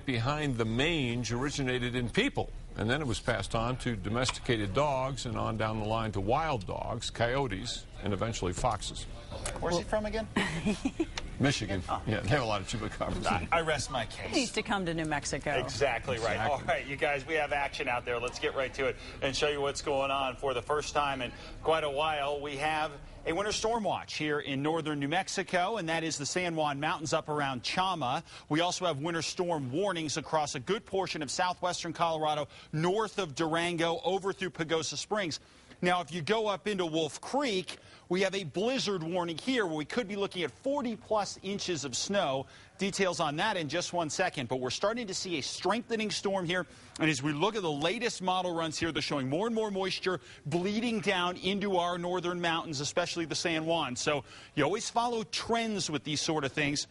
Behind the mange originated in people, and then it was passed on to domesticated dogs and on down the line to wild dogs, coyotes, and eventually foxes. Where's he from again? Michigan. Yeah, they have a lot of chupacabras. I rest my case. He needs to come to New Mexico. Exactly right. All right, you guys, we have action out there. Let's get right to it and show you what's going on. For the first time in quite a while, we have a winter storm watch here in northern New Mexico, and that is the San Juan Mountains up around Chama. We also have winter storm warnings across a good portion of southwestern Colorado, north of Durango, over through Pagosa Springs. Now, if you go up into Wolf Creek, we have a blizzard warning here where we could be looking at 40-plus inches of snow. Details on that in just 1 second. But we're starting to see a strengthening storm here. And as we look at the latest model runs here, they're showing more and more moisture bleeding down into our northern mountains, especially the San Juan. So you always follow trends with these sort of things.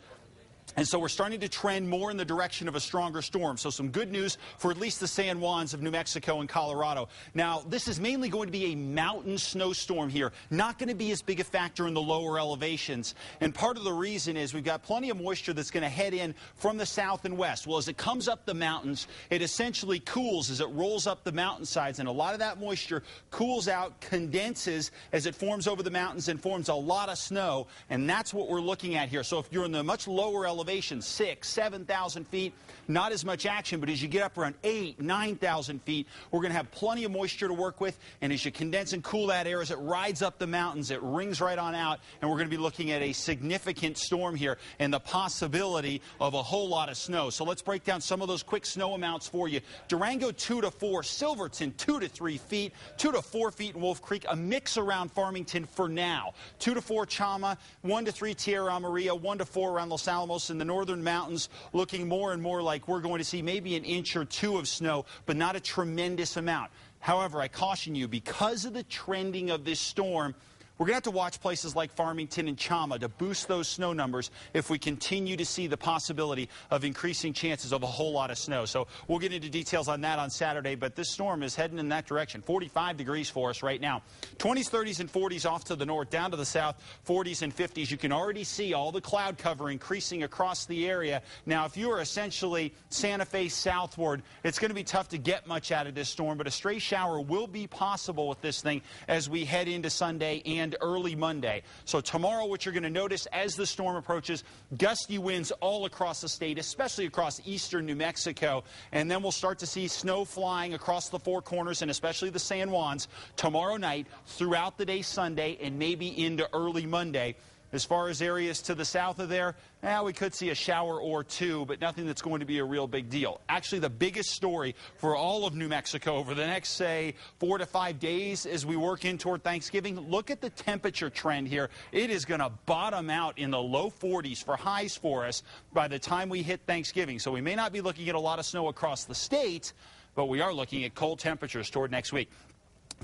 And so we're starting to trend more in the direction of a stronger storm. So some good news for at least the San Juans of New Mexico and Colorado. Now, this is mainly going to be a mountain snowstorm here. Not going to be as big a factor in the lower elevations. And part of the reason is we've got plenty of moisture that's going to head in from the south and west. Well, as it comes up the mountains, it essentially cools as it rolls up the mountainsides. And a lot of that moisture cools out, condenses as it forms over the mountains and forms a lot of snow. And that's what we're looking at here. So if you're in the much lower elevation, 6,000, 7,000 feet, not as much action, but as you get up around 8,000, 9,000 feet, we're going to have plenty of moisture to work with, and as you condense and cool that air, as it rides up the mountains, it rings right on out, and we're going to be looking at a significant storm here and the possibility of a whole lot of snow. So let's break down some of those quick snow amounts for you. Durango, 2 to 4, Silverton, 2 to 3 feet, 2 to 4 feet in Wolf Creek, a mix around Farmington for now. 2 to 4 Chama, 1 to 3 Tierra Maria, 1 to 4 around Los Alamos in the northern mountains, looking more and more like we're going to see maybe an inch or two of snow, but not a tremendous amount. However, I caution you, because of the trending of this storm, we're going to have to watch places like Farmington and Chama to boost those snow numbers if we continue to see the possibility of increasing chances of a whole lot of snow. So we'll get into details on that on Saturday, but this storm is heading in that direction. 45 degrees for us right now. 20s, 30s, and 40s off to the north, down to the south, 40s and 50s. You can already see all the cloud cover increasing across the area. Now, if you are essentially Santa Fe southward, it's going to be tough to get much out of this storm, but a stray shower will be possible with this thing as we head into Sunday and early Monday. So tomorrow, what you're going to notice as the storm approaches, gusty winds all across the state, especially across eastern New Mexico. And then we'll start to see snow flying across the Four Corners and especially the San Juans tomorrow night, throughout the day Sunday, and maybe into early Monday. As far as areas to the south of there, we could see a shower or two, but nothing that's going to be a real big deal. Actually, the biggest story for all of New Mexico over the next, say, 4 to 5 days as we work in toward Thanksgiving, look at the temperature trend here. It is going to bottom out in the low 40s for highs for us by the time we hit Thanksgiving. So we may not be looking at a lot of snow across the state, but we are looking at cold temperatures toward next week.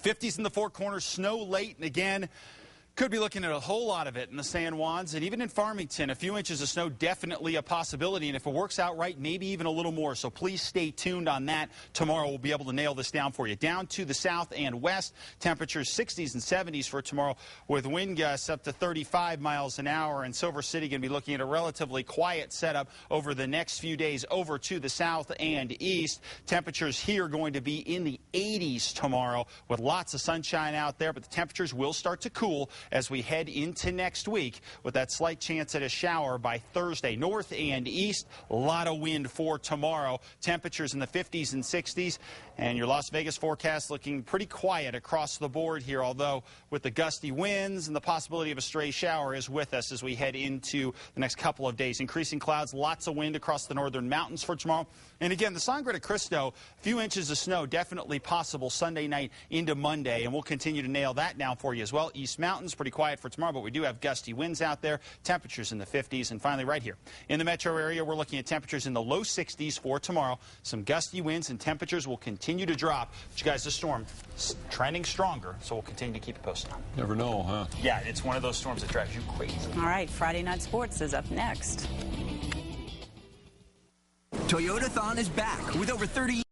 50s in the Four Corners, snow late, and again, could be looking at a whole lot of it in the San Juans, and even in Farmington, a few inches of snow definitely a possibility, and if it works out right, maybe even a little more. So please stay tuned on that. Tomorrow we'll be able to nail this down for you. Down to the south and west, temperatures 60s and 70s for tomorrow, with wind gusts up to 35 miles an hour, and Silver City going to be looking at a relatively quiet setup over the next few days over to the south and east. Temperatures here going to be in the 80s tomorrow with lots of sunshine out there, but the temperatures will start to cool as we head into next week with that slight chance at a shower by Thursday. North and east, a lot of wind for tomorrow. Temperatures in the 50s and 60s. And your Las Vegas forecast looking pretty quiet across the board here, although with the gusty winds and the possibility of a stray shower is with us as we head into the next couple of days. Increasing clouds, lots of wind across the northern mountains for tomorrow. And again, the Sangre de Cristo, a few inches of snow definitely possible Sunday night into Monday, and we'll continue to nail that down for you as well. East Mountains, pretty quiet for tomorrow, but we do have gusty winds out there. Temperatures in the 50s. And finally, right here in the metro area, we're looking at temperatures in the low 60s for tomorrow. Some gusty winds, and temperatures will continue to drop. But you guys, this storm is trending stronger, so we'll continue to keep it posted on. Never know, huh? Yeah, it's one of those storms that drives you crazy. All right, Friday Night Sports is up next. Toyotathon is back with over 30